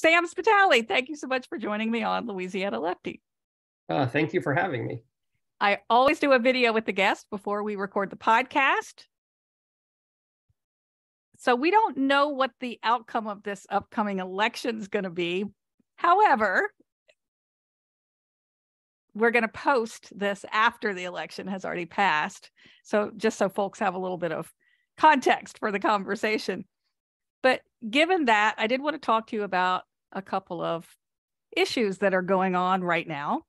Sam Spitali, thank you so much for joining me on Louisiana Lefty. Thank you for having me. I always do a video with the guest before we record the podcast. So we don't know what the outcome of this upcoming election is going to be. However, we're going to post this after the election has already passed. So just so folks have a little bit of context for the conversation. But given that, I did want to talk to you about a couple of issues that are going on right now.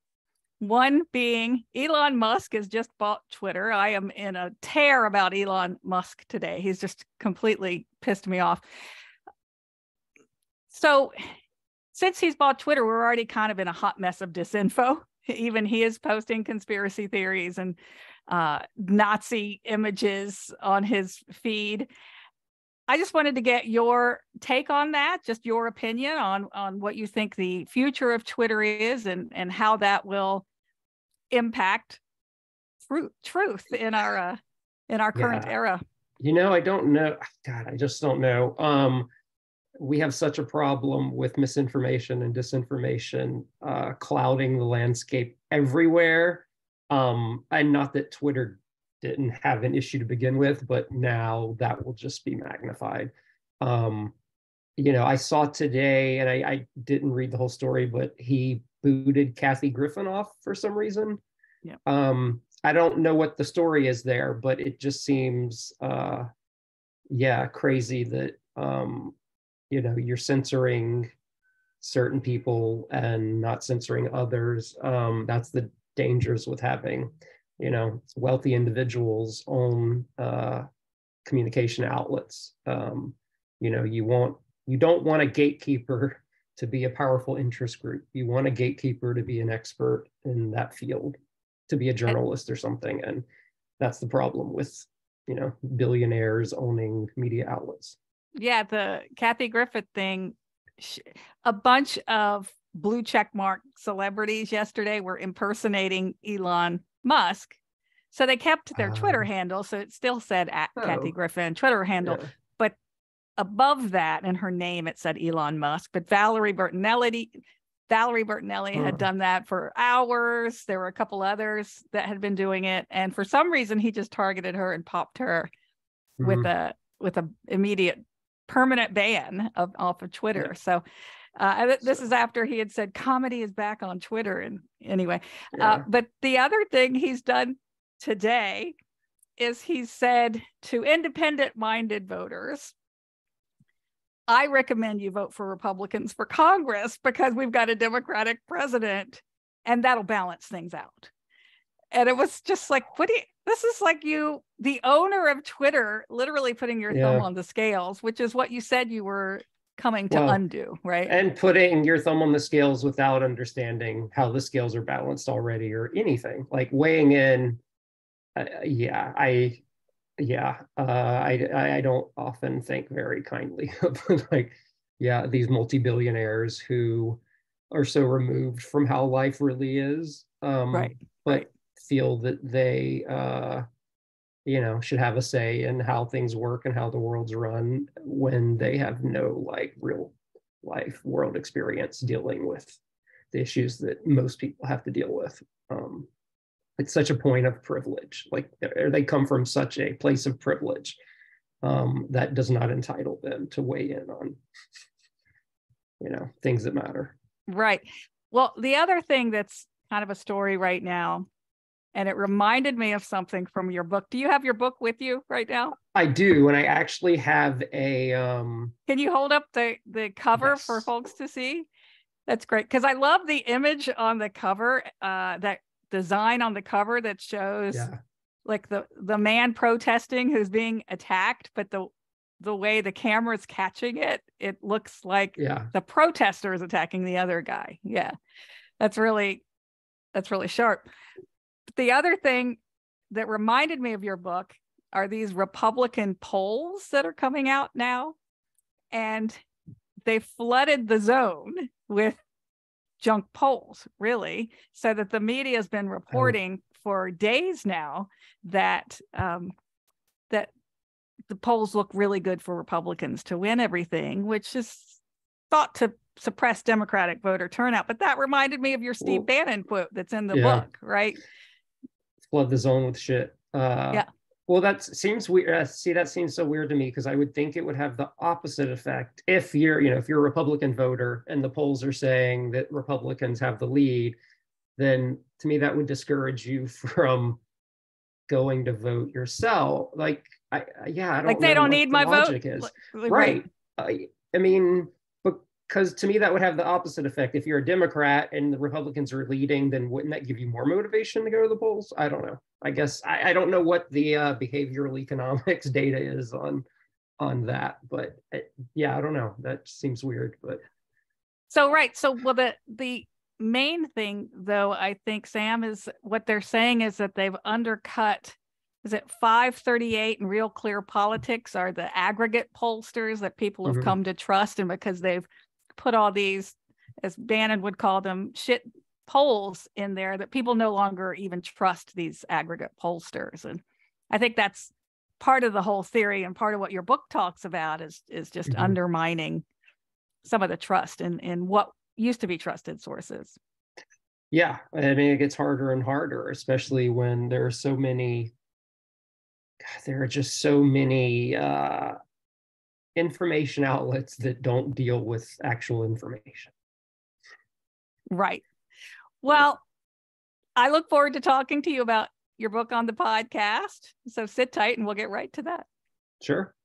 One being Elon Musk has just bought Twitter. I am in a tear about Elon Musk today. He's just completely pissed me off. So since he's bought Twitter, we're already kind of in a hot mess of disinfo. Even he is posting conspiracy theories and Nazi images on his feed. I just wanted to get your take on that, just your opinion on what you think the future of Twitter is and how that will impact truth in our current era. I don't know. God, I just don't know. We have such a problem with misinformation and disinformation clouding the landscape everywhere. And not that Twitter didn't have an issue to begin with, but now that will just be magnified. I saw today, and I didn't read the whole story, but he booted Kathy Griffin off for some reason. Yeah. I don't know what the story is there, but it just seems, crazy that, you're censoring certain people and not censoring others. That's the dangers with having, wealthy individuals own communication outlets. You don't want a gatekeeper to be a powerful interest group. You want a gatekeeper to be an expert in that field, to be a journalist or something. And that's the problem with, billionaires owning media outlets. Yeah, the Kathy Griffin thing, a bunch of blue check mark celebrities yesterday were impersonating Elon Musk. So they kept their Twitter handle. So it still said Kathy Griffin Twitter handle. Yeah. But above that, in her name, it said Elon Musk. But Valerie Bertinelli had done that for hours. There were a couple others that had been doing it. And for some reason, he just targeted her and popped her with a immediate permanent ban off of Twitter. Yeah. So this is after he had said comedy is back on Twitter. And anyway, but the other thing he's done today is he said to independent-minded voters, I recommend you vote for Republicans for Congress because we've got a Democratic president and that'll balance things out. And it was just like, this is like you, the owner of Twitter, literally putting your thumb on the scales, which is what you said you were coming to undo, right? And putting your thumb on the scales without understanding how the scales are balanced already or anything, like weighing in. I don't often think very kindly of these multi-billionaires who are so removed from how life really is. But feel that they should have a say in how things work and how the world's run when they have no real life world experience dealing with the issues that most people have to deal with. It's such a point of privilege. They come from such a place of privilege that does not entitle them to weigh in on, things that matter. Right. Well, the other thing that's kind of a story right now, and it reminded me of something from your book. Do you have your book with you right now? I do, and I actually have a... Can you hold up the cover for folks to see? That's great, because I love the image on the cover, that design on the cover that shows like the man protesting who's being attacked, but the way the camera's catching it, it looks like the protester is attacking the other guy. Yeah, that's really sharp. But the other thing that reminded me of your book are these Republican polls that are coming out now, and they flooded the zone with junk polls, really, so that the media has been reporting for days now that that the polls look really good for Republicans to win everything, which is thought to suppress Democratic voter turnout. But that reminded me of your Steve Bannon quote that's in the book, right? Flood the zone with shit. Yeah. Well, that seems weird. See, that seems so weird to me, because I would think it would have the opposite effect. If you're a Republican voter and the polls are saying that Republicans have the lead, then to me that would discourage you from going to vote yourself. Like, I don't like they know don't what need the my logic vote. is. Right. I mean, because to me that would have the opposite effect. If you're a Democrat and the Republicans are leading, then wouldn't that give you more motivation to go to the polls? I don't know. I guess I don't know what the behavioral economics data is on that, but yeah, I don't know. That seems weird, but so well, the main thing though, I think, Sam, is what they're saying is that they've undercut. Is it 538 and Real Clear Politics are the aggregate pollsters that people have come to trust, and because they've put all these, as Bannon would call them, shit polls in there, that people no longer even trust these aggregate pollsters. And I think that's part of the whole theory, and part of what your book talks about is just undermining some of the trust in what used to be trusted sources. Yeah, I mean, it gets harder and harder, especially when there are so many. There are just so many information outlets that don't deal with actual information. Right. Well, I look forward to talking to you about your book on the podcast. So sit tight and we'll get right to that. Sure.